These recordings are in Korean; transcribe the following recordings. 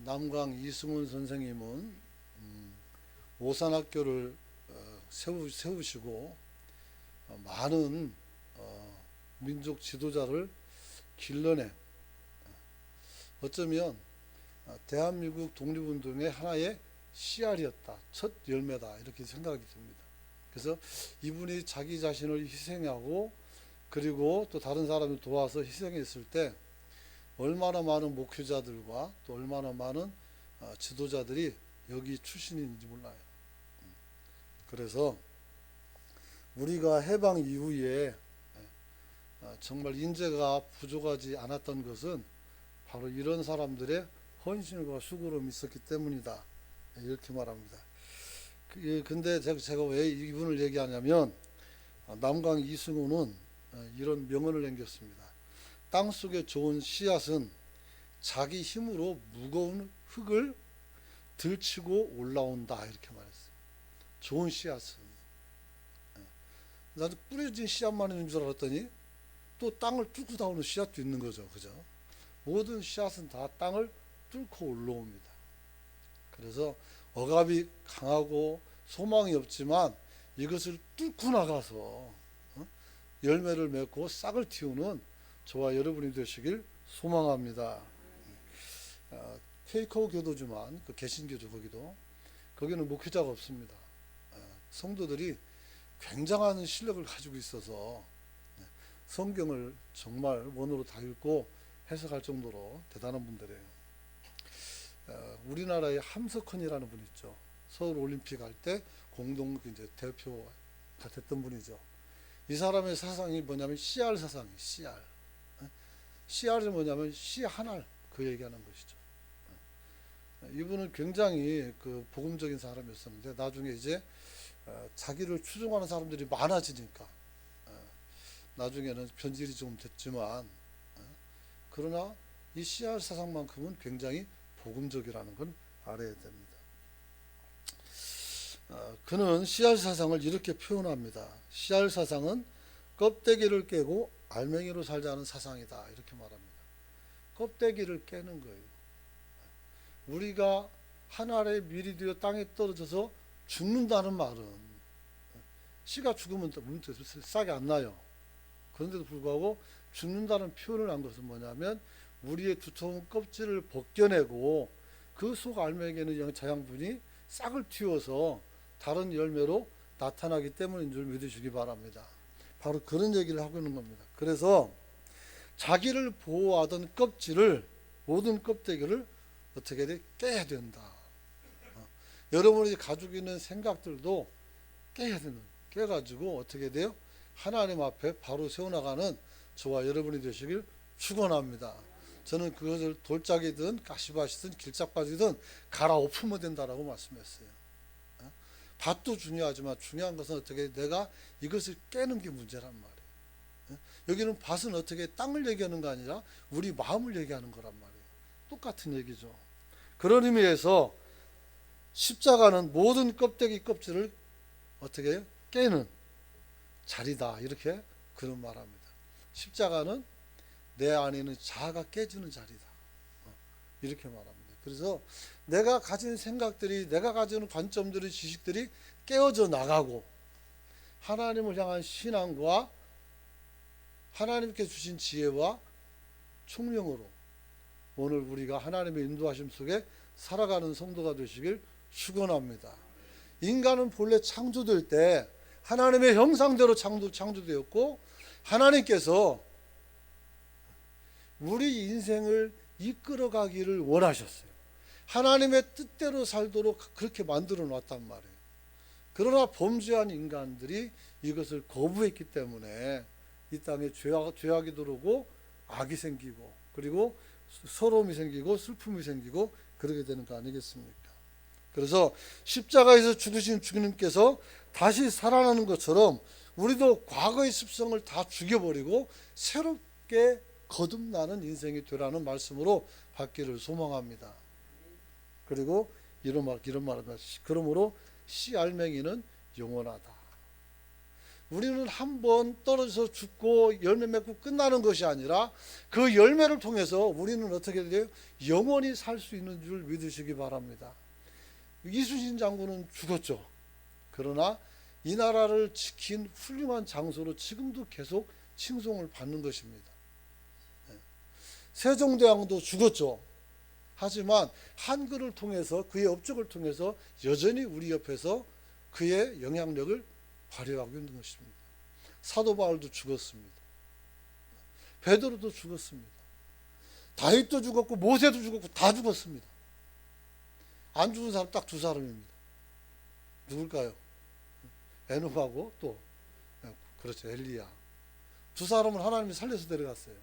남강 이승훈 선생님은 오산학교를 세우시고 많은 민족 지도자를 길러내 어쩌면 대한민국 독립운동의 하나의 씨알이었다. 첫 열매다. 이렇게 생각이 듭니다. 그래서 이분이 자기 자신을 희생하고 그리고 또 다른 사람을 도와서 희생했을 때 얼마나 많은 목회자들과 또 얼마나 많은 지도자들이 여기 출신인지 몰라요. 그래서 우리가 해방 이후에 정말 인재가 부족하지 않았던 것은 바로 이런 사람들의 헌신과 수고로움이 있었기 때문이다. 이렇게 말합니다. 근데 제가 왜 이분을 얘기하냐면 남강 이승우는 이런 명언을 남겼습니다. 땅속에 좋은 씨앗은 자기 힘으로 무거운 흙을 들치고 올라온다. 이렇게 말했어요. 좋은 씨앗은. 나도 뿌려진 씨앗만 있는 줄 알았더니 또 땅을 뚫고 나오는 씨앗도 있는 거죠. 그죠? 모든 씨앗은 다 땅을 뚫고 올라옵니다. 그래서 억압이 강하고 소망이 없지만 이것을 뚫고 나가서 열매를 맺고 싹을 틔우는 저와 여러분이 되시길 소망합니다. 케이커 교도지만 그 개신교죠. 거기는 목회자가 없습니다. 성도들이 굉장한 실력을 가지고 있어서 성경을 정말 원어로 다 읽고 해석할 정도로 대단한 분들이에요. 우리나라의 함석헌이라는 분 있죠. 서울 올림픽 할 때 공동 이제 대표가 됐던 분이죠. 이 사람의 사상이 뭐냐면 CR 사상이에요. CR. CR이 뭐냐면 씨 하나 그 얘기하는 것이죠. 이분은 굉장히 그 복음적인 사람이었었는데 나중에 이제 자기를 추종하는 사람들이 많아지니까 나중에는 변질이 좀 됐지만 그러나 이 CR 사상만큼은 굉장히 복음적이라는 건 알아야 됩니다. 그는 CR 사상을 이렇게 표현합니다. CR 사상은 껍데기를 깨고 알맹이로 살자는 사상이다. 이렇게 말합니다. 껍데기를 깨는 거예요. 우리가 한 알의 밀이 되어 땅에 떨어져서 죽는다는 말은 씨가 죽으면 싹이 안 나요. 그런데도 불구하고 죽는다는 표현을 한 것은 뭐냐면 우리의 두터운 껍질을 벗겨내고 그 속 알맹이에는 자양분이 싹을 틔워서 다른 열매로 나타나기 때문인 줄 믿으시기 바랍니다. 바로 그런 얘기를 하고 있는 겁니다. 그래서 자기를 보호하던 껍질을 모든 껍데기를 어떻게 돼? 깨야 된다. 여러분이 가지고 있는 생각들도 깨야 되는 깨가지고 어떻게 돼요? 하나님 앞에 바로 세워나가는 저와 여러분이 되시길 축원합니다. 저는 그것을 돌짝이든 가시밭이든 길짝밭이든 갈아엎으면 된다라고 말씀했어요. 밭도 중요하지만 중요한 것은 어떻게 내가 이것을 깨는 게 문제란 말이에요. 여기는 밭은 어떻게 땅을 얘기하는 거 아니라 우리 마음을 얘기하는 거란 말이에요. 똑같은 얘기죠. 그런 의미에서 십자가는 모든 껍데기 껍질을 어떻게 해요? 깨는 자리다. 이렇게 그런 말합니다. 십자가는 내 안에 있는 자아가 깨지는 자리다. 이렇게 말합니다. 그래서 내가 가진 생각들이 내가 가지는 관점들이 지식들이 깨어져 나가고 하나님을 향한 신앙과 하나님께 주신 지혜와 총명으로 오늘 우리가 하나님의 인도하심 속에 살아가는 성도가 되시길 축원합니다. 인간은 본래 창조될 때 하나님의 형상대로 창조되었고 하나님께서 우리 인생을 이끌어가기를 원하셨어요. 하나님의 뜻대로 살도록 그렇게 만들어 놨단 말이에요. 그러나 범죄한 인간들이 이것을 거부했기 때문에 이 땅에 죄악이 들어오고 악이 생기고 그리고 서러움이 생기고 슬픔이 생기고 그러게 되는 거 아니겠습니까? 그래서 십자가에서 죽으신 주님께서 다시 살아나는 것처럼 우리도 과거의 습성을 다 죽여버리고 새롭게 거듭나는 인생이 되라는 말씀으로 받기를 소망합니다. 그리고 이런 말입니다. 그러므로 씨 알맹이는 영원하다. 우리는 한 번 떨어져서 죽고 열매 맺고 끝나는 것이 아니라 그 열매를 통해서 우리는 어떻게 돼요? 영원히 살 수 있는 줄 믿으시기 바랍니다. 이순신 장군은 죽었죠. 그러나 이 나라를 지킨 훌륭한 장소로 지금도 계속 칭송을 받는 것입니다. 세종대왕도 죽었죠. 하지만 한글을 통해서 그의 업적을 통해서 여전히 우리 옆에서 그의 영향력을 발휘하고 있는 것입니다. 사도 바울도 죽었습니다. 베드로도 죽었습니다. 다윗도 죽었고 모세도 죽었고 다 죽었습니다. 안 죽은 사람 딱 두 사람입니다. 누굴까요? 에녹하고 또 그렇죠, 엘리야. 두 사람을 하나님이 살려서 데려갔어요.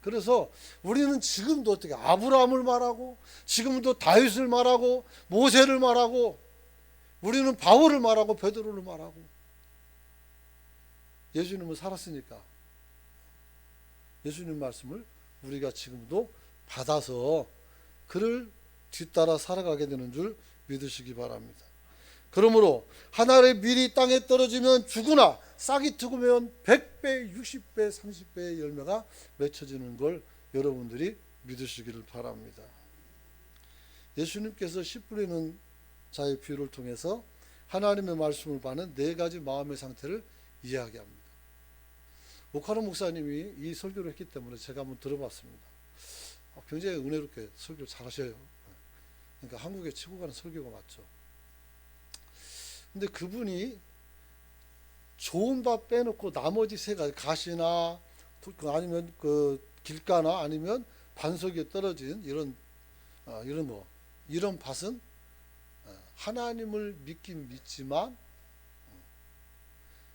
그래서 우리는 지금도 어떻게 아브라함을 말하고 지금도 다윗을 말하고 모세를 말하고 우리는 바울을 말하고 베드로를 말하고 예수님은 살았으니까 예수님 말씀을 우리가 지금도 받아서 그를 뒤따라 살아가게 되는 줄 믿으시기 바랍니다. 그러므로 하나의 밀이 땅에 떨어지면 죽으나 싹이 트으면 100배, 60배, 30배의 열매가 맺혀지는 걸 여러분들이 믿으시기를 바랍니다. 예수님께서 씨 뿌리는 자의 비유를 통해서 하나님의 말씀을 받는 네 가지 마음의 상태를 이야기합니다. 오카노 목사님이 이 설교를 했기 때문에 제가 한번 들어봤습니다. 굉장히 은혜롭게 설교를 잘하셔요. 그러니까 한국에 치고 가는 설교가 맞죠. 근데 그분이 좋은 밥 빼놓고 나머지 세 가지 가시나 아니면 그 길가나 아니면 반석 위에 떨어진 이런 밭은 하나님을 믿긴 믿지만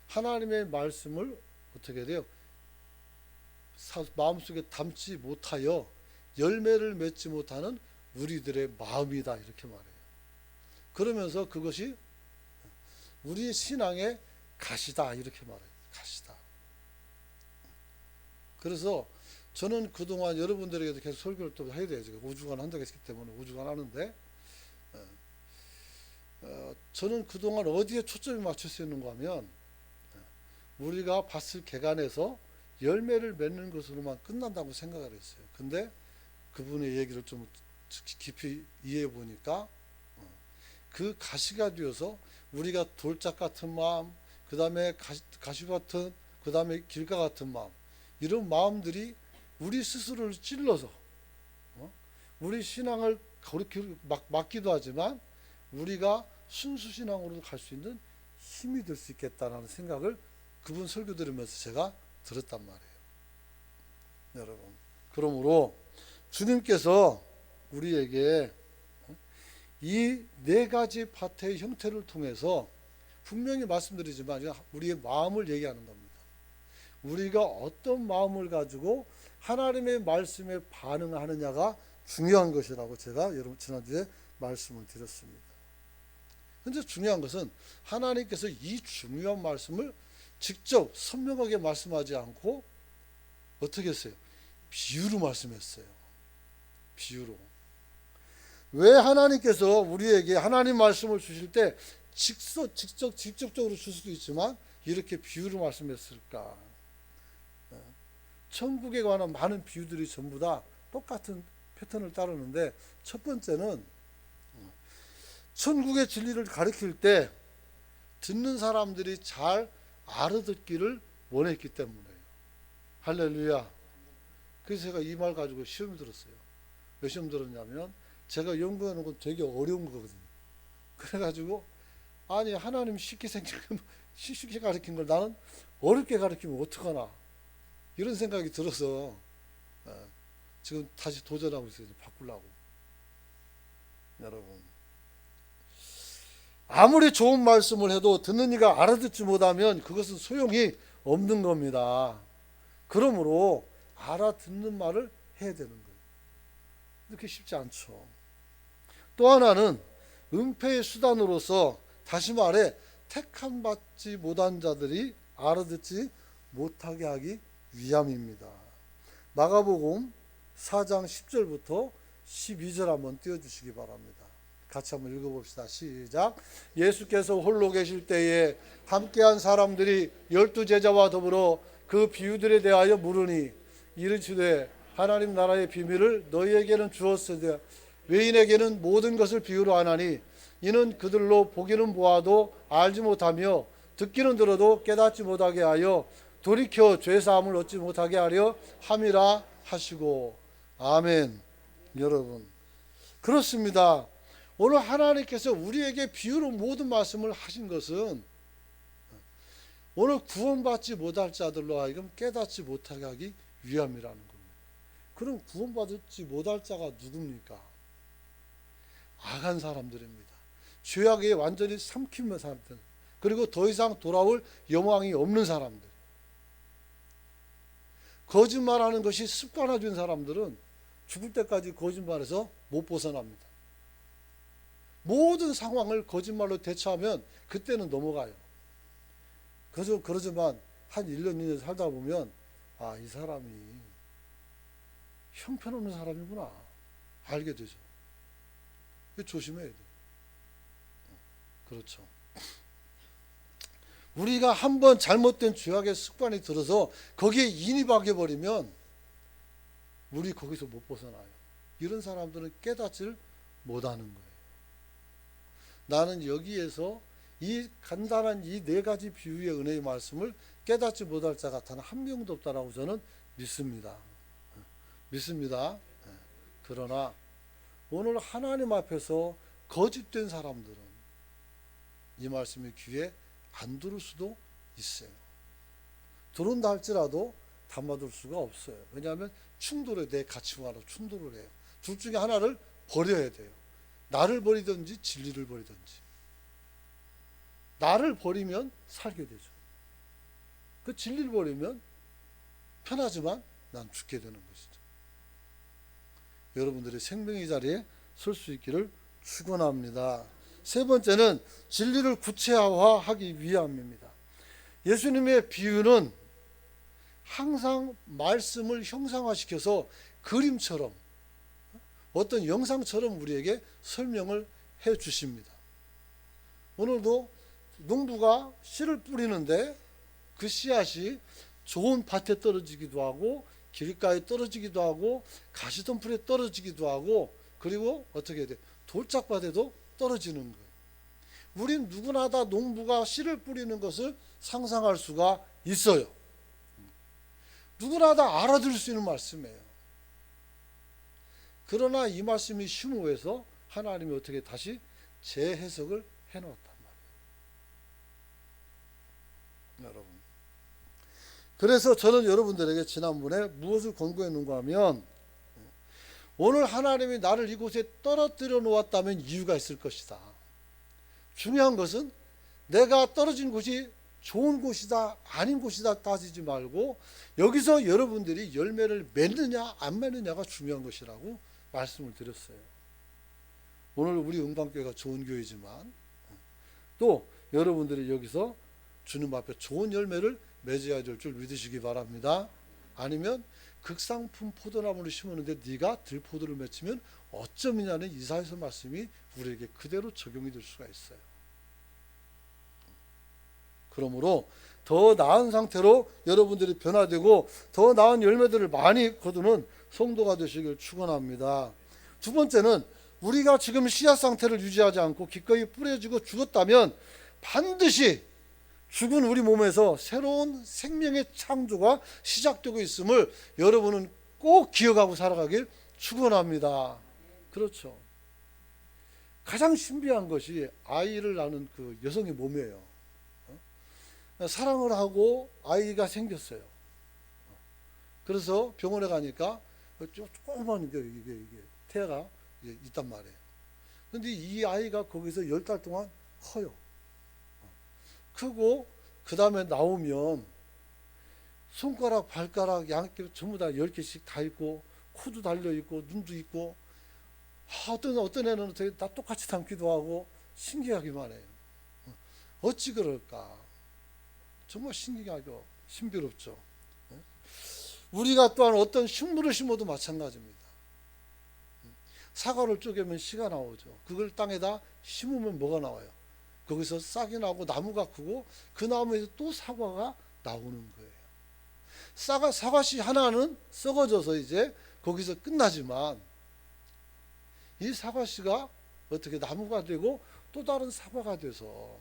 하나님의 말씀을 어떻게 돼요? 마음속에 담지 못하여 열매를 맺지 못하는 우리들의 마음이다 이렇게 말해요. 그러면서 그것이 우리의 신앙의 가시다 이렇게 말해요. 가시다. 그래서 저는 그동안 여러분들에게도 계속 설교를 또 해야 돼요. 제가 우주관 한다고 했기 때문에 우주관 하는데 저는 그동안 어디에 초점이 맞출 수 있는가 하면 우리가 밭을 개간해서 열매를 맺는 것으로만 끝난다고 생각을 했어요. 근데 그분의 얘기를 좀 깊이 이해해 보니까 그 가시가 되어서 우리가 돌짝 같은 마음, 그 다음에 가시 같은, 그 다음에 길가 같은 마음, 이런 마음들이 우리 스스로를 찔러서 우리 신앙을 그렇게 막기도 하지만 우리가 순수 신앙으로 갈 수 있는 힘이 될 수 있겠다라는 생각을 그분 설교 들으면서 제가 들었단 말이에요. 여러분, 그러므로 주님께서 우리에게 이 네 가지 밭의 형태를 통해서 분명히 말씀드리지만 우리의 마음을 얘기하는 겁니다. 우리가 어떤 마음을 가지고 하나님의 말씀에 반응하느냐가 중요한 것이라고 제가 여러분 지난주에 말씀을 드렸습니다. 근데 중요한 것은 하나님께서 이 중요한 말씀을 직접 선명하게 말씀하지 않고 어떻게 했어요? 비유로 말씀했어요. 비유로. 왜 하나님께서 우리에게 하나님 말씀을 주실 때 직접적으로 줄 수도 있지만 이렇게 비유로 말씀했을까? 천국에 관한 많은 비유들이 전부 다 똑같은 패턴을 따르는데 첫 번째는 천국의 진리를 가르칠 때 듣는 사람들이 잘 알아듣기를 원했기 때문에요. 할렐루야. 그래서 제가 이 말 가지고 시험이 들었어요. 왜 시험 들었냐면 제가 연구하는 건 되게 어려운 거거든요. 그래가지고 아니 하나님 쉽게 가르친 걸 나는 어렵게 가르치면 어떡하나 이런 생각이 들어서 지금 다시 도전하고 있어요. 바꾸려고. 여러분, 아무리 좋은 말씀을 해도 듣는 이가 알아듣지 못하면 그것은 소용이 없는 겁니다. 그러므로 알아듣는 말을 해야 되는 거예요. 이렇게 쉽지 않죠. 또 하나는 은폐의 수단으로서 다시 말해 택함 받지 못한 자들이 알아듣지 못하게 하기 위함입니다. 마가복음 4장 10절부터 12절 한번 띄워주시기 바랍니다. 같이 한번 읽어봅시다. 시작. 예수께서 홀로 계실 때에 함께한 사람들이 12제자와 더불어 그 비유들에 대하여 물으니 이르시되 하나님 나라의 비밀을 너희에게는 주었으되 외인에게는 모든 것을 비유로 하나니 이는 그들로 보기는 보아도 알지 못하며 듣기는 들어도 깨닫지 못하게 하여 돌이켜 죄사함을 얻지 못하게 하려 함이라 하시고. 아멘. 여러분, 그렇습니다. 오늘 하나님께서 우리에게 비유로 모든 말씀을 하신 것은 오늘 구원받지 못할 자들로 하여금 깨닫지 못하게 하기 위함이라는 겁니다. 그럼 구원받지 못할 자가 누굽니까? 악한 사람들입니다. 죄악에 완전히 삼키는 사람들, 그리고 더 이상 돌아올 영광이 없는 사람들, 거짓말하는 것이 습관화된 사람들은 죽을 때까지 거짓말해서 못 벗어납니다. 모든 상황을 거짓말로 대처하면 그때는 넘어가요. 그러지만 한 1년, 2년 살다 보면 아, 이 사람이 형편없는 사람이구나 알게 되죠. 조심해야 돼요. 그렇죠. 우리가 한번 잘못된 죄악의 습관이 들어서 거기에 인입하게 버리면 우리 거기서 못 벗어나요. 이런 사람들은 깨닫지를 못하는 거예요. 나는 여기에서 이 간단한 이 네 가지 비유의 은혜의 말씀을 깨닫지 못할 자가 단 한 명도 없다라고 저는 믿습니다. 그러나 오늘 하나님 앞에서 거짓된 사람들은 이 말씀의 귀에 안 들을 수도 있어요. 들은다 할지라도 담아둘 수가 없어요. 왜냐하면 충돌해, 내 가치관으로 충돌을 해요. 둘 중에 하나를 버려야 돼요. 나를 버리든지 진리를 버리든지. 나를 버리면 살게 되죠. 그 진리를 버리면 편하지만 난 죽게 되는 것이죠. 여러분들이 생명의 자리에 설 수 있기를 축원합니다. 세 번째는 진리를 구체화하기 위함입니다. 예수님의 비유는 항상 말씀을 형상화시켜서 그림처럼 어떤 영상처럼 우리에게 설명을 해 주십니다. 오늘도 농부가 씨를 뿌리는데 그 씨앗이 좋은 밭에 떨어지기도 하고 길가에 떨어지기도 하고 가시덤불에 떨어지기도 하고 그리고 어떻게 해야 돼? 돌짝밭에도 떨어지는 거예요. 우린 누구나 다 농부가 씨를 뿌리는 것을 상상할 수가 있어요. 누구나 다 알아들을 수 있는 말씀이에요. 그러나 이 말씀이 심오해서 하나님이 어떻게 다시 재해석을 해놓았단 말이에요. 여러분, 그래서 저는 여러분들에게 지난번에 무엇을 권고했는가 하면 오늘 하나님이 나를 이곳에 떨어뜨려 놓았다면 이유가 있을 것이다. 중요한 것은 내가 떨어진 곳이 좋은 곳이다 아닌 곳이다 따지지 말고 여기서 여러분들이 열매를 맺느냐 안 맺느냐가 중요한 것이라고 말씀을 드렸어요. 오늘 우리 은광교회가 좋은 교회지만 또 여러분들이 여기서 주님 앞에 좋은 열매를 맺어야 될 줄 믿으시기 바랍니다. 아니면 극상품 포도나무를 심었는데 네가 들포도를 맺히면 어쩌느냐는 이사야서 말씀이 우리에게 그대로 적용이 될 수가 있어요. 그러므로 더 나은 상태로 여러분들이 변화되고 더 나은 열매들을 많이 거두는 성도가 되시길 축원합니다. 두 번째는 우리가 지금 씨앗 상태를 유지하지 않고 기꺼이 뿌려지고 죽었다면 반드시 죽은 우리 몸에서 새로운 생명의 창조가 시작되고 있음을 여러분은 꼭 기억하고 살아가길 축원합니다. 그렇죠. 가장 신비한 것이 아이를 낳는 그 여성의 몸이에요. 사랑을 하고 아이가 생겼어요. 그래서 병원에 가니까 조그만 이게 태아가 있단 말이에요. 그런데 이 아이가 거기서 10달 동안 커요. 크고 그 다음에 나오면 손가락, 발가락, 양쪽 전부 다 10개씩 다 있고 코도 달려있고 눈도 있고 어떤 애는 다 똑같이 닮기도 하고 신기하기만 해요. 어찌 그럴까? 정말 신기하고 신비롭죠. 우리가 또한 어떤 식물을 심어도 마찬가지입니다. 사과를 쪼개면 씨가 나오죠. 그걸 땅에다 심으면 뭐가 나와요? 거기서 싹이 나고 나무가 크고 그 나무에서 또 사과가 나오는 거예요. 사과씨 하나는 썩어져서 이제 거기서 끝나지만 이 사과씨가 어떻게 나무가 되고 또 다른 사과가 돼서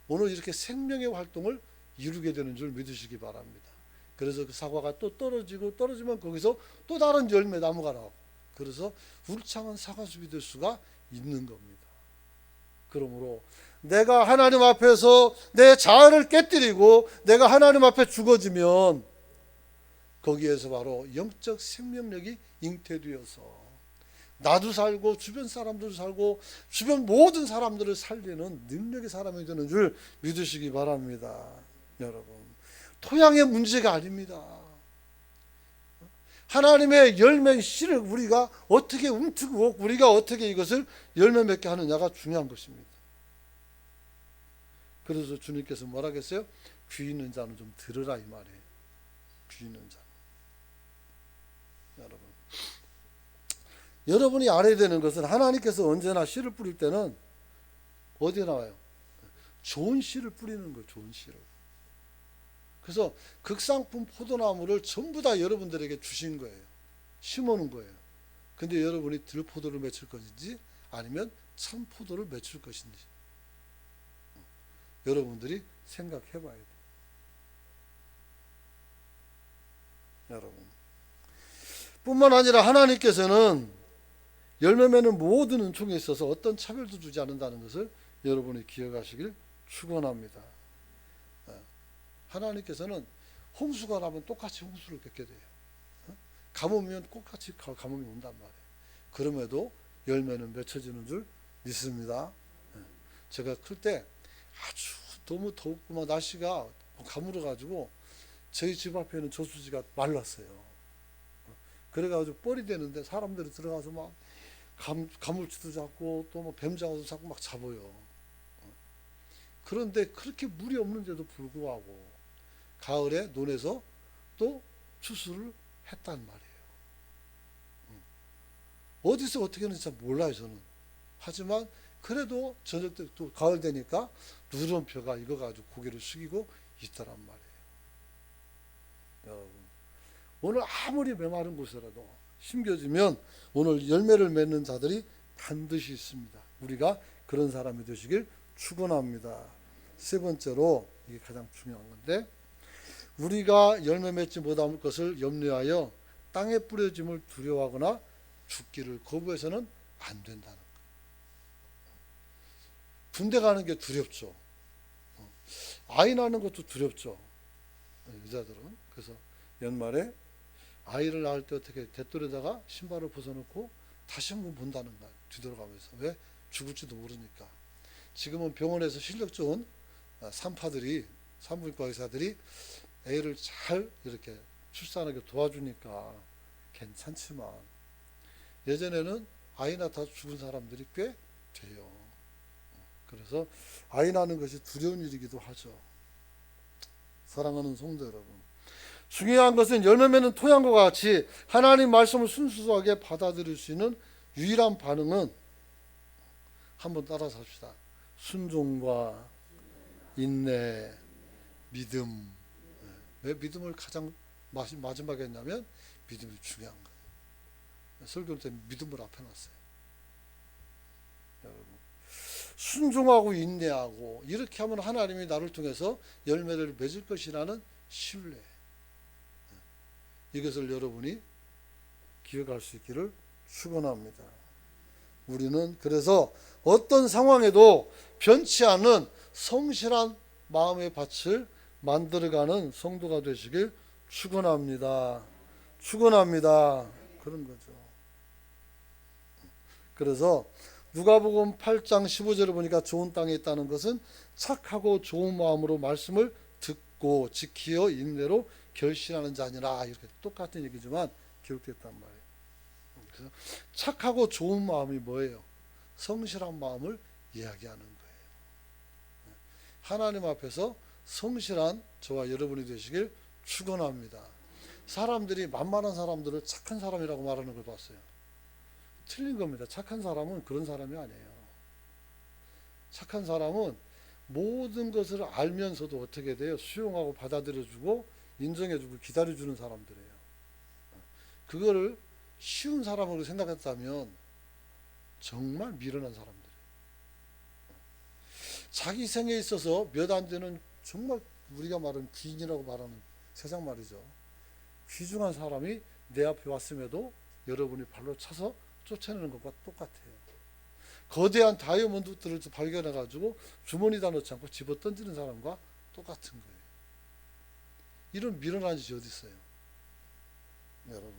오늘 이렇게 생명의 활동을 이루게 되는 줄 믿으시기 바랍니다. 그래서 그 사과가 또 떨어지면 거기서 또 다른 열매 나무가 나오고 그래서 울창한 사과숲이 될 수가 있는 겁니다. 그러므로 내가 하나님 앞에서 내 자아를 깨뜨리고 내가 하나님 앞에 죽어지면 거기에서 바로 영적 생명력이 잉태되어서 나도 살고 주변 사람들도 살고 주변 모든 사람들을 살리는 능력의 사람이 되는 줄 믿으시기 바랍니다. 여러분, 토양의 문제가 아닙니다. 하나님의 열매 씨를 우리가 어떻게 움트고 우리가 어떻게 이것을 열매 맺게 하느냐가 중요한 것입니다. 그래서 주님께서 뭐라 했어요? 귀 있는 자는 좀 들으라 이 말이에요. 귀 있는 자. 여러분이 알아야 되는 것은 하나님께서 언제나 씨를 뿌릴 때는 어디에 나와요? 좋은 씨를 뿌리는 거예요. 좋은 씨를. 그래서 극상품 포도나무를 전부 다 여러분들에게 주신 거예요. 심어놓은 거예요. 근데 여러분이 들포도를 맺을 것인지 아니면 참포도를 맺을 것인지 여러분들이 생각해 봐야 돼요. 여러분, 뿐만 아니라 하나님께서는 열매 맺는 모든 은총에 있어서 어떤 차별도 두지 않는다는 것을 여러분이 기억하시길 축원합니다. 하나님께서는 홍수가 나면 똑같이 홍수를 겪게 돼요. 가뭄이면 똑같이 가뭄이 온단 말이에요. 그럼에도 열매는 맺혀지는 줄 믿습니다. 제가 클 때 아주 너무 덥고 막 날씨가 가물어가지고 저희 집 앞에 있는 저수지가 말랐어요. 그래가지고 뻘이 되는데 사람들이 들어가서 막 가물치도 잡고 또 뭐 뱀장어도 잡고 막 잡아요. 그런데 그렇게 물이 없는데도 불구하고 가을에 논에서 또 추수를 했단 말이에요. 어디서 어떻게 하는지 잘 몰라요 저는. 하지만 그래도 저녁 때 또 가을 되니까 누런표가 익어가지고 고개를 숙이고 있더란 말이에요. 여러분, 오늘 아무리 메마른 곳이라도 심겨지면 오늘 열매를 맺는 자들이 반드시 있습니다. 우리가 그런 사람이 되시길 축원합니다. 세 번째로 이게 가장 중요한 건데 우리가 열매 맺지 못할 것을 염려하여 땅에 뿌려짐을 두려워하거나 죽기를 거부해서는 안 된다는 거. 군대 가는 게 두렵죠. 아이 낳는 것도 두렵죠. 여자들은. 그래서 연말에 아이를 낳을 때 어떻게 대돌에다가 신발을 벗어놓고 다시 한번 본다는 거야. 뒤돌아가면서. 왜? 죽을지도 모르니까. 지금은 병원에서 실력 좋은 산부인과 의사들이 애를 잘 이렇게 출산하게 도와주니까 괜찮지만 예전에는 아이 낳다 죽은 사람들이 꽤 돼요. 그래서 아이 낳는 것이 두려운 일이기도 하죠. 사랑하는 성도 여러분, 중요한 것은 열매 맺는 토양과 같이 하나님 말씀을 순수하게 받아들일 수 있는 유일한 반응은 한번 따라서 합시다. 순종과 인내, 믿음. 왜 믿음을 가장 마지막에 했냐면 믿음이 중요한 거예요. 설교 때 믿음을 앞에 놨어요. 여러분, 순종하고 인내하고 이렇게 하면 하나님이 나를 통해서 열매를 맺을 것이라는 신뢰, 이것을 여러분이 기억할 수 있기를 축원합니다. 우리는 그래서 어떤 상황에도 변치 않는 성실한 마음의 밭을 만들어가는 성도가 되시길 축원합니다. 축원합니다. 그런 거죠. 그래서 누가복음 8장 15절을 보니까 좋은 땅에 있다는 것은 착하고 좋은 마음으로 말씀을 듣고 지키어 인내로 결실하는 자니라, 이렇게 똑같은 얘기지만 기록됐단 말이에요. 그래서 착하고 좋은 마음이 뭐예요? 성실한 마음을 이야기하는 거예요. 하나님 앞에서 성실한 저와 여러분이 되시길 축원합니다. 사람들이 만만한 사람들을 착한 사람이라고 말하는 걸 봤어요. 틀린 겁니다. 착한 사람은 그런 사람이 아니에요. 착한 사람은 모든 것을 알면서도 어떻게 돼요? 수용하고 받아들여주고 인정해주고 기다려주는 사람들이에요. 그거를 쉬운 사람으로 생각했다면 정말 미련한 사람들이에요. 자기 생에 있어서 몇 안 되는 정말 우리가 말하는 귀인이라고 말하는 세상 말이죠. 귀중한 사람이 내 앞에 왔음에도 여러분이 발로 차서 쫓아내는 것과 똑같아요. 거대한 다이아몬드들을 발견해가지고 주머니에다 넣지 않고 집어 던지는 사람과 똑같은 거예요. 이런 미련한 짓이 어디 있어요? 여러분,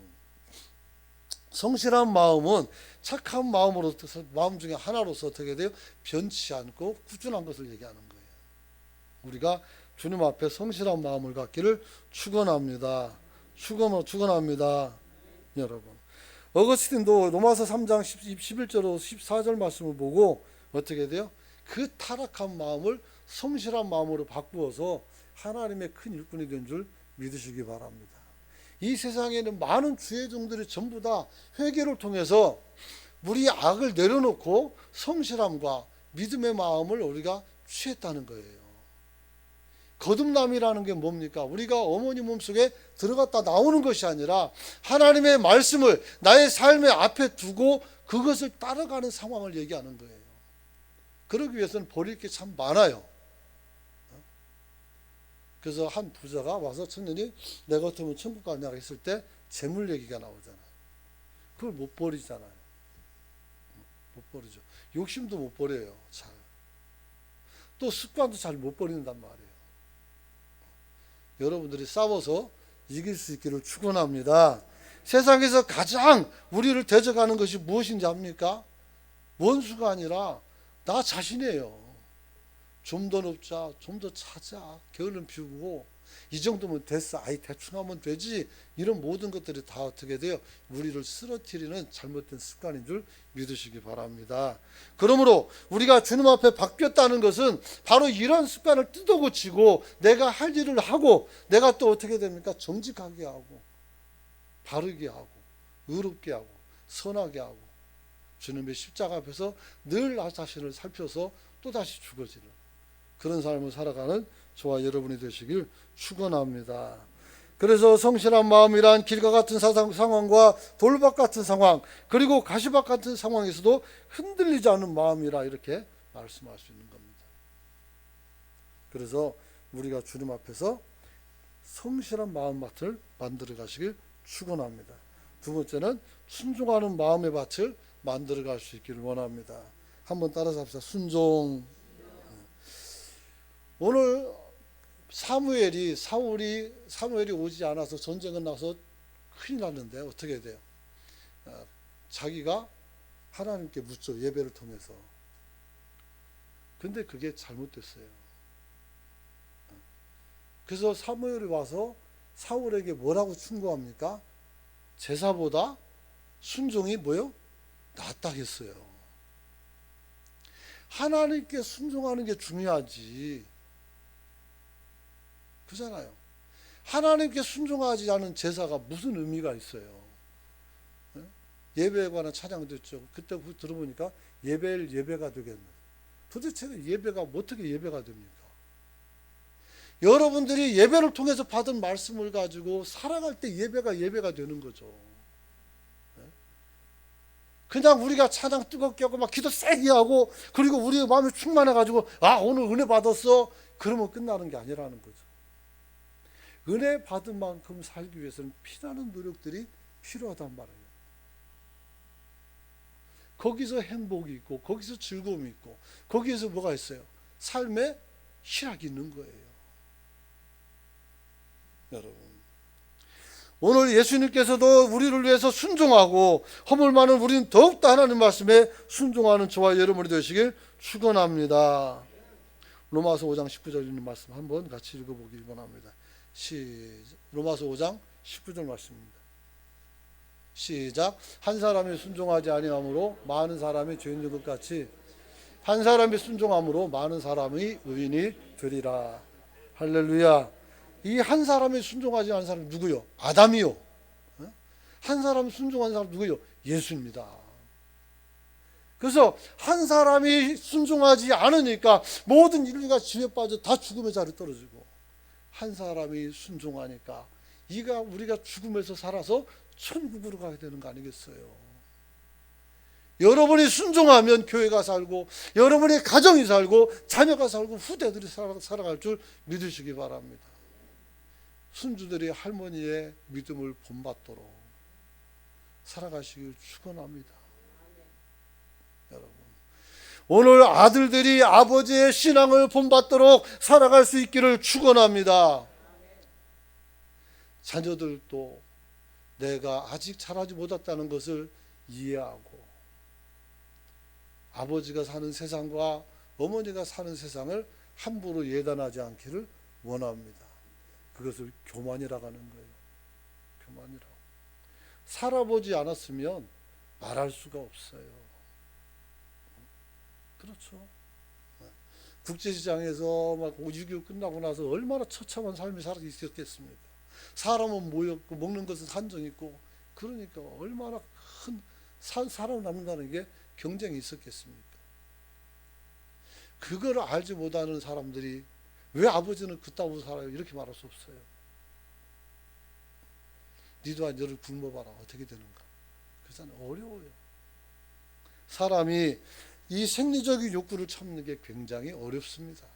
성실한 마음은 착한 마음으로 마음 중에 하나로서 어떻게 돼요? 변치 않고 꾸준한 것을 얘기하는 거예요. 우리가 주님 앞에 성실한 마음을 갖기를 축원합니다. 축원합니다. 여러분, 어거스틴도 로마서 3장 11절로 14절 말씀을 보고 어떻게 돼요? 그 타락한 마음을 성실한 마음으로 바꾸어서 하나님의 큰 일꾼이 된 줄 믿으시기 바랍니다. 이 세상에는 많은 주의 종들이 전부 다 회개를 통해서 우리의 악을 내려놓고 성실함과 믿음의 마음을 우리가 취했다는 거예요. 거듭남이라는 게 뭡니까? 우리가 어머니 몸속에 들어갔다 나오는 것이 아니라 하나님의 말씀을 나의 삶의 앞에 두고 그것을 따라가는 상황을 얘기하는 거예요. 그러기 위해서는 버릴 게 참 많아요. 그래서 한 부자가 와서 청년이 내 같으면 천국 가냐고 했을 때 재물 얘기가 나오잖아요. 그걸 못 버리잖아요. 못 버리죠. 욕심도 못 버려요. 잘. 또 습관도 잘 못 버린단 말이에요. 여러분들이 싸워서 이길 수 있기를 축원합니다. 세상에서 가장 우리를 대적하는 것이 무엇인지 압니까? 원수가 아니라 나 자신이에요. 좀 더 높자, 좀 더 차자, 게으름 피우고 이 정도면 됐어, 아이 대충 하면 되지, 이런 모든 것들이 다 어떻게 돼요? 우리를 쓰러뜨리는 잘못된 습관인 줄 믿으시기 바랍니다. 그러므로 우리가 주님 앞에 바뀌었다는 것은 바로 이런 습관을 뜯어고치고 내가 할 일을 하고 내가 또 어떻게 됩니까? 정직하게 하고 바르게 하고 의롭게 하고 선하게 하고 주님의 십자가 앞에서 늘 나 자신을 살펴서 또다시 죽어지는 그런 삶을 살아가는 저와 여러분이 되시길 축원합니다. 그래서 성실한 마음이란 길과 같은 상황과 돌밭 같은 상황 그리고 가시밭 같은 상황에서도 흔들리지 않는 마음이라 이렇게 말씀할 수 있는 겁니다. 그래서 우리가 주님 앞에서 성실한 마음밭을 만들어 가시길 축원합니다. 두 번째는 순종하는 마음의 밭을 만들어 갈 수 있기를 원합니다. 한번 따라서 합시다. 순종. 오늘 사무엘이 오지 않아서 전쟁은 나서 큰일 났는데 어떻게 돼요? 자기가 하나님께 묻죠. 예배를 통해서. 근데 그게 잘못됐어요. 그래서 사무엘이 와서 사울에게 뭐라고 충고합니까? 제사보다 순종이 뭐요? 낫다 했어요. 하나님께 순종하는 게 중요하지. 그잖아요. 하나님께 순종하지 않은 제사가 무슨 의미가 있어요? 예배에 관한 찬양도 있죠. 그때 들어보니까 예배가 되겠네. 도대체 예배가 어떻게 예배가 됩니까? 여러분들이 예배를 통해서 받은 말씀을 가지고 살아갈 때 예배가 되는 거죠. 그냥 우리가 찬양 뜨겁게 하고 막 기도 세게 하고 그리고 우리 마음이 충만해가지고 오늘 은혜 받았어 그러면 끝나는 게 아니라는 거죠. 은혜 받은 만큼 살기 위해서는 피나는 노력들이 필요하단 말이에요. 거기서 행복이 있고 거기서 즐거움이 있고 거기에서 뭐가 있어요? 삶에 희락이 있는 거예요. 여러분, 오늘 예수님께서도 우리를 위해서 순종하고 허물 많은 우리는 더욱더 하나님 말씀에 순종하는 저와 여러분이 되시길 축원합니다. 로마서 5장 19절 있는 말씀 한번 같이 읽어보길 원합니다. 로마서 5장 19절 말씀입니다. 시작. 한 사람이 순종하지 아니함으로 많은 사람이 죄인 된 것 같이 한 사람이 순종함으로 많은 사람이 의인이 되리라. 할렐루야. 이 한 사람이 순종하지 않은 사람이 누구요? 아담이요. 한 사람이 순종한 사람 누구요? 예수입니다. 그래서 한 사람이 순종하지 않으니까 모든 인류가 지에 빠져 다 죽음의 자리에 떨어지고, 한 사람이 순종하니까 우리가 죽음에서 살아서 천국으로 가게 되는 거 아니겠어요? 여러분이 순종하면 교회가 살고, 여러분의 가정이 살고, 자녀가 살고, 후대들이 살아갈 줄 믿으시기 바랍니다. 순주들이 할머니의 믿음을 본받도록 살아가시길 축원합니다. 여러분, 오늘 아들들이 아버지의 신앙을 본받도록 살아갈 수 있기를 축원합니다. 자녀들도 내가 아직 자라지 못했다는 것을 이해하고, 아버지가 사는 세상과 어머니가 사는 세상을 함부로 예단하지 않기를 원합니다. 그것을 교만이라고 하는 거예요. 교만이라고. 살아보지 않았으면 말할 수가 없어요. 그렇죠. 국제시장에서 막 6.25 끝나고 나서 얼마나 처참한 삶이 살아 있었겠습니까? 사람은 모였고 먹는 것은 한정 있고, 그러니까 얼마나 큰 살아남는다는 게 경쟁이 있었겠습니까? 그걸 알지 못하는 사람들이 왜 아버지는 그따위로 살아요? 이렇게 말할 수 없어요. 니도 너를 굶어봐라. 어떻게 되는가? 그렇잖아요. 어려워요. 사람이 이 생리적인 욕구를 참는 게 굉장히 어렵습니다.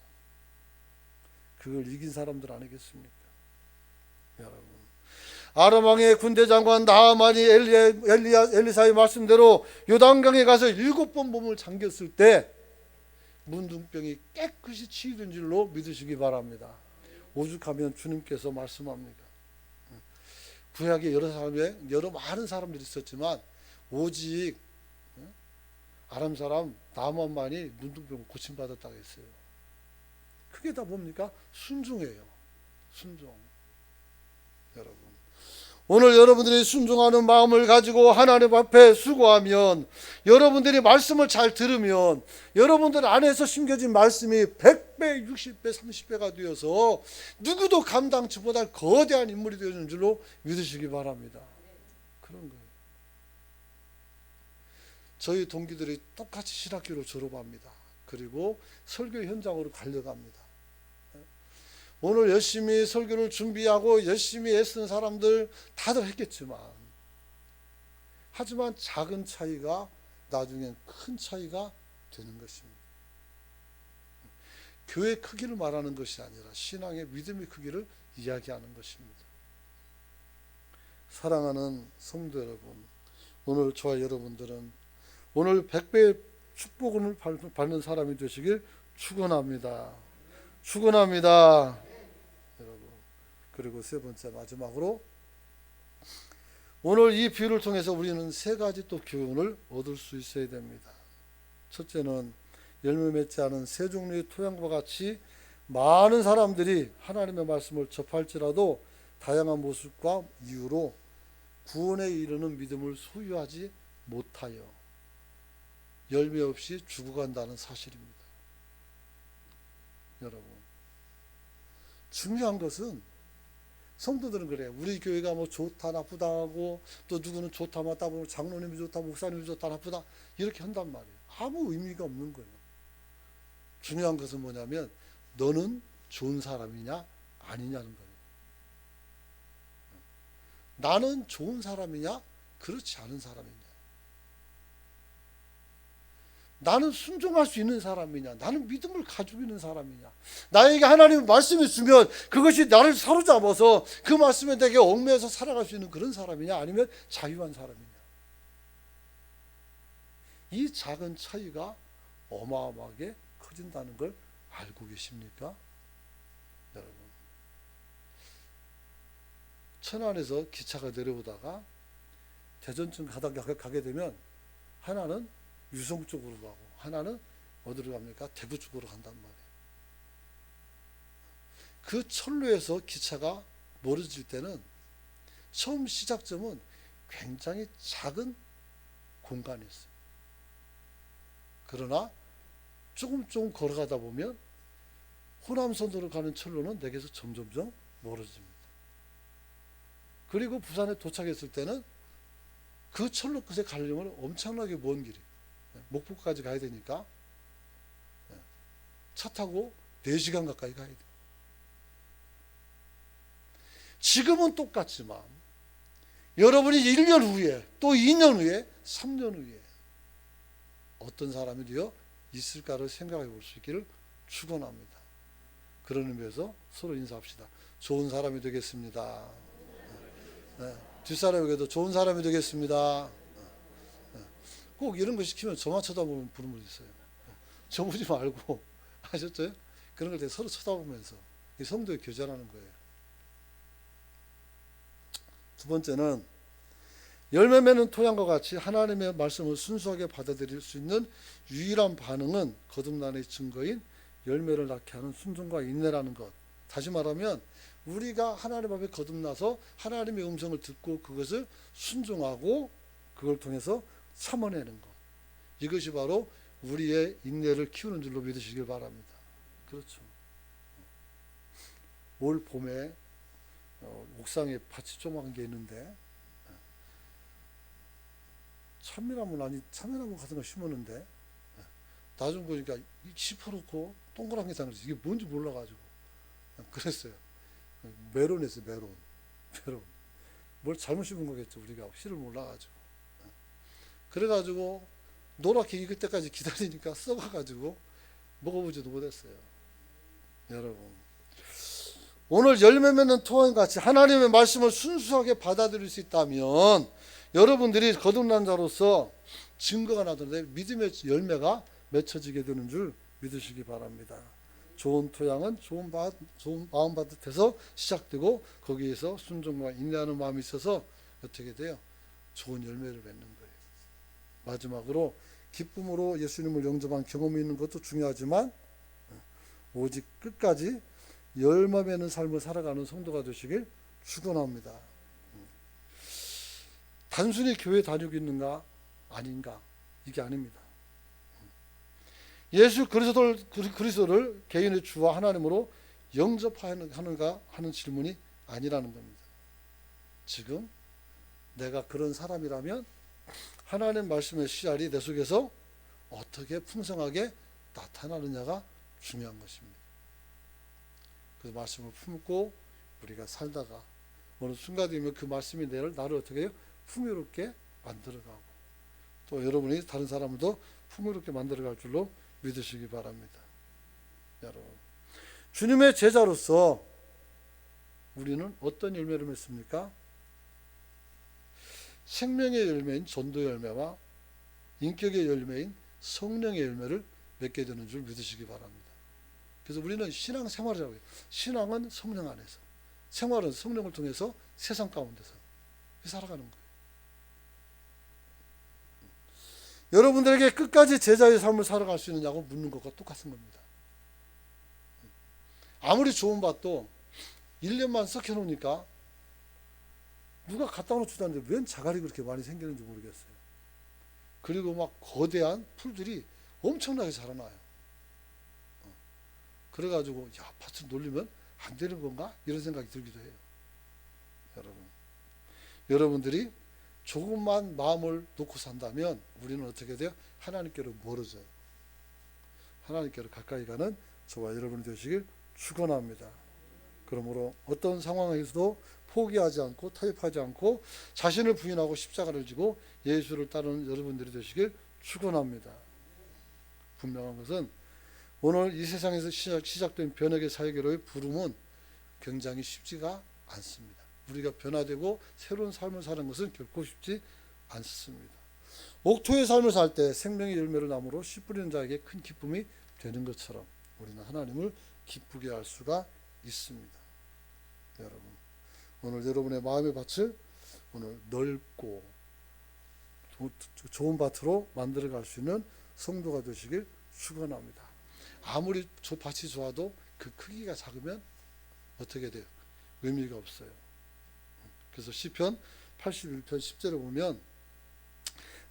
그걸 이긴 사람들 아니겠습니까? 여러분, 아람 왕의 군대 장관 나하만이 엘리사의 말씀대로 요단강에 가서 7번 몸을 잠겼을 때 문둥병이 깨끗이 치유된 줄로 믿으시기 바랍니다. 오죽하면 주님께서 말씀합니다. 구약에 여러 많은 사람들이 있었지만 오직 아람 사람 나하만만이 문둥병 고침받았다고 했어요. 그게 다 뭡니까? 순종이에요. 순종. 여러분, 오늘 여러분들이 순종하는 마음을 가지고 하나님 앞에 수고하면, 여러분들이 말씀을 잘 들으면 여러분들 안에서 심겨진 말씀이 100배, 60배, 30배가 되어서 누구도 감당치 못할 거대한 인물이 되는 줄로 믿으시기 바랍니다. 그런 거예요. 저희 동기들이 똑같이 신학교로 졸업합니다. 그리고 설교 현장으로 달려갑니다. 오늘 열심히 설교를 준비하고 열심히 애쓰는 사람들 다들 했겠지만, 하지만 작은 차이가 나중엔 큰 차이가 되는 것입니다. 교회 크기를 말하는 것이 아니라 신앙의 믿음의 크기를 이야기하는 것입니다. 사랑하는 성도 여러분, 오늘 저와 여러분들은 오늘 100배의 축복을 받는 사람이 되시길 축원합니다. 축원합니다. 여러분, 그리고 세 번째 마지막으로 오늘 이 비유를 통해서 우리는 세 가지 또 교훈을 얻을 수 있어야 됩니다. 첫째는 열매 맺지 않은 세 종류의 토양과 같이 많은 사람들이 하나님의 말씀을 접할지라도 다양한 모습과 이유로 구원에 이르는 믿음을 소유하지 못하여 열매 없이 죽어간다는 사실입니다. 여러분, 중요한 것은, 성도들은 그래요. 우리 교회가 뭐 좋다 나쁘다 하고, 또 누구는 좋다 맞다 보면 장로님이 좋다, 목사님이 좋다 나쁘다 이렇게 한단 말이에요. 아무 의미가 없는 거예요. 중요한 것은 뭐냐면 너는 좋은 사람이냐 아니냐는 거예요. 나는 좋은 사람이냐 그렇지 않은 사람이냐, 나는 순종할 수 있는 사람이냐, 나는 믿음을 가지고 있는 사람이냐, 나에게 하나님의 말씀이 주면 그것이 나를 사로잡아서 그 말씀에 내게 얽매여서 살아갈 수 있는 그런 사람이냐, 아니면 자유한 사람이냐. 이 작은 차이가 어마어마하게 커진다는 걸 알고 계십니까? 여러분, 천안에서 기차가 내려오다가 대전쯤 가게 되면 하나는 유성 쪽으로 가고 하나는 어디로 갑니까? 대구 쪽으로 간단 말이에요. 그 철로에서 기차가 멀어질 때는 처음 시작점은 굉장히 작은 공간이었어요. 그러나 조금 걸어가다 보면 호남선도로 가는 철로는 내게서 점점점 멀어집니다. 그리고 부산에 도착했을 때는 그 철로 끝에 가려면 엄청나게 먼 목포까지 가야 되니까 차 타고 4시간 가까이 가야 돼. 지금은 똑같지만 여러분이 1년 후에 또 2년 후에 3년 후에 어떤 사람이 되어 있을까를 생각해 볼 수 있기를 축원합니다. 그런 의미에서 서로 인사합시다. 좋은 사람이 되겠습니다. 뒷사람에게도 좋은 사람이 되겠습니다. 꼭 이런 거 시키면 저만 쳐다보는 분이 있어요. 저 보지 말고 아셨죠? 그런 걸 서로 쳐다보면서 이 성도의 교제라는 거예요. 두 번째는 열매 맺는 토양과 같이 하나님의 말씀을 순수하게 받아들일 수 있는 유일한 반응은 거듭남의 증거인 열매를 낳게 하는 순종과 인내라는 것. 다시 말하면 우리가 하나님 앞에 거듭나서 하나님의 음성을 듣고 그것을 순종하고 그걸 통해서 참아내는 것. 이것이 바로 우리의 인내를 키우는 줄로 믿으시길 바랍니다. 그렇죠. 올 봄에 옥상에 밭이 조그만 게 있는데 참외나무 같은 거 심었는데 나중 보니까 시퍼렇고 동그란 게 생겼어요. 이게 뭔지 몰라가지고 그랬어요. 메론이었어요. 메론. 뭘 잘못 심은 거겠죠. 우리가 씨를 몰라가지고. 그래가지고 노랗게 익을 때까지 기다리니까 썩어가지고 먹어보지도 못했어요. 여러분, 오늘 열매 맺는 토양같이 하나님의 말씀을 순수하게 받아들일 수 있다면 여러분들이 거듭난 자로서 증거가 나던데 믿음의 열매가 맺혀지게 되는 줄 믿으시기 바랍니다. 좋은 토양은 좋은 마음밭에서 시작되고 거기에서 순종과 인내하는 마음이 있어서 어떻게 돼요? 좋은 열매를 맺는 거예요. 마지막으로 기쁨으로 예수님을 영접한 경험이 있는 것도 중요하지만 오직 끝까지 열매 맺는 삶을 살아가는 성도가 되시길 축원합니다. 단순히 교회 다니고 있는가 아닌가 이게 아닙니다. 예수 그리스도를 개인의 주와 하나님으로 영접하는가 하는 질문이 아니라는 겁니다. 지금 내가 그런 사람이라면 하나님 말씀의 씨알이 내 속에서 어떻게 풍성하게 나타나느냐가 중요한 것입니다. 그 말씀을 품고 우리가 살다가 어느 순간 되면 그 말씀이 나를 어떻게 해요? 풍요롭게 만들어가고 또 여러분이 다른 사람도 풍요롭게 만들어갈 줄로 믿으시기 바랍니다. 여러분, 주님의 제자로서 우리는 어떤 열매를 맺습니까? 생명의 열매인 전도의 열매와 인격의 열매인 성령의 열매를 맺게 되는 줄 믿으시기 바랍니다. 그래서 우리는 신앙 생활이라고 해요. 신앙은 성령 안에서, 생활은 성령을 통해서 세상 가운데서 살아가는 거예요. 여러분들에게 끝까지 제자의 삶을 살아갈 수 있느냐고 묻는 것과 똑같은 겁니다. 아무리 좋은 밭도 1년만 썩혀놓으니까 누가 갖다 놓지도 않는데 웬 자갈이 그렇게 많이 생기는지 모르겠어요. 그리고 막 거대한 풀들이 엄청나게 자라나요. 그래가지고 야, 밭을 놀리면 안 되는 건가? 이런 생각이 들기도 해요. 여러분들이 조금만 마음을 놓고 산다면 우리는 어떻게 돼요? 하나님께로 멀어져요. 하나님께로 가까이 가는 저와 여러분이 되시길 축원합니다. 그러므로 어떤 상황에서도 포기하지 않고 타협하지 않고 자신을 부인하고 십자가를 지고 예수를 따르는 여러분들이 되시길 축원합니다. 분명한 것은 오늘 이 세상에서 시작된 변혁의 사역의 부름은 굉장히 쉽지가 않습니다. 우리가 변화되고 새로운 삶을 사는 것은 결코 쉽지 않습니다. 옥토의 삶을 살 때 생명의 열매를 나무로 씨 뿌리는 자에게 큰 기쁨이 되는 것처럼 우리는 하나님을 기쁘게 할 수가 있습니다. 여러분, 오늘 여러분의 마음의 밭을 오늘 넓고 좋은 밭으로 만들어 갈 수 있는 성도가 되시길 축원합니다. 아무리 밭이 좋아도 그 크기가 작으면 어떻게 돼요? 의미가 없어요. 그래서 시편 81편 10절에 보면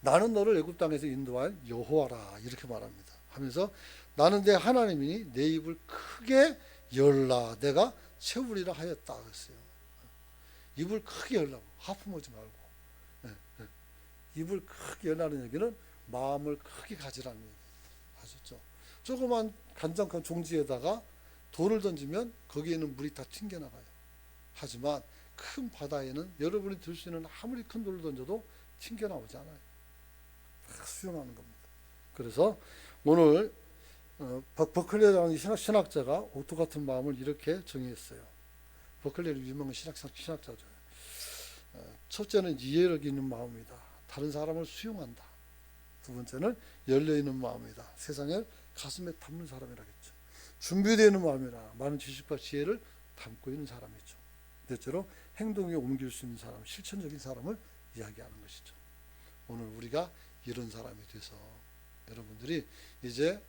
나는 너를 애굽 땅에서 인도할 여호와라 이렇게 말합니다. 하면서 나는 내 하나님이니 내 입을 크게 열라 내가 채우리라 하였다 그랬어요. 입을 크게 열라고 하품하지 말고 입을 크게 열라는 얘기는 마음을 크게 가지라는 얘기 아셨죠? 조그만 간장한 종지에다가 돌을 던지면 거기에는 물이 다 튕겨나가요. 하지만 큰 바다에는 여러분이 들 수 있는 아무리 큰 돌을 던져도 튕겨나오지 않아요. 다 수용하는 겁니다. 그래서 오늘 버클리라는 신학자가 옥토 같은 마음을 이렇게 정의했어요. 버클리는 유명한 신학자죠. 첫째는 이해력 있는 마음이다. 다른 사람을 수용한다. 두 번째는 열려있는 마음이다. 세상을 가슴에 담는 사람이라겠죠. 준비되어 있는 마음이라 많은 지식과 지혜를 담고 있는 사람이죠. 넷째로 행동에 옮길 수 있는 사람, 실천적인 사람을 이야기하는 것이죠. 오늘 우리가 이런 사람이 돼서 여러분들이 이제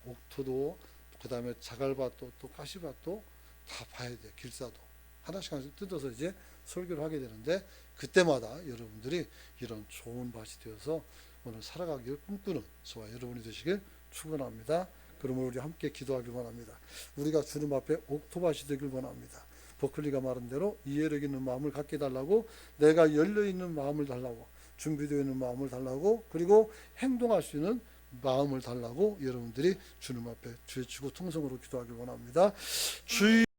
옥토도 그다음에 자갈밭도 또 가시밭도 다 봐야 돼요. 길사도 하나씩 뜯어서 이제 설교를 하게 되는데 그때마다 여러분들이 이런 좋은 밭이 되어서 오늘 살아가기를 꿈꾸는 저와 여러분이 되시길 축원합니다. 그러면 우리 함께 기도하길 원합니다. 우리가 주님 앞에 옥토밭이 되길 원합니다. 버클리가 말한 대로 이해력 있는 마음을 갖게 달라고, 내가 열려있는 마음을 달라고, 준비되어 있는 마음을 달라고, 그리고 행동할 수 있는 마음을 달라고 여러분들이 주님 앞에 주의 주고 통성으로 기도하길 원합니다. 주의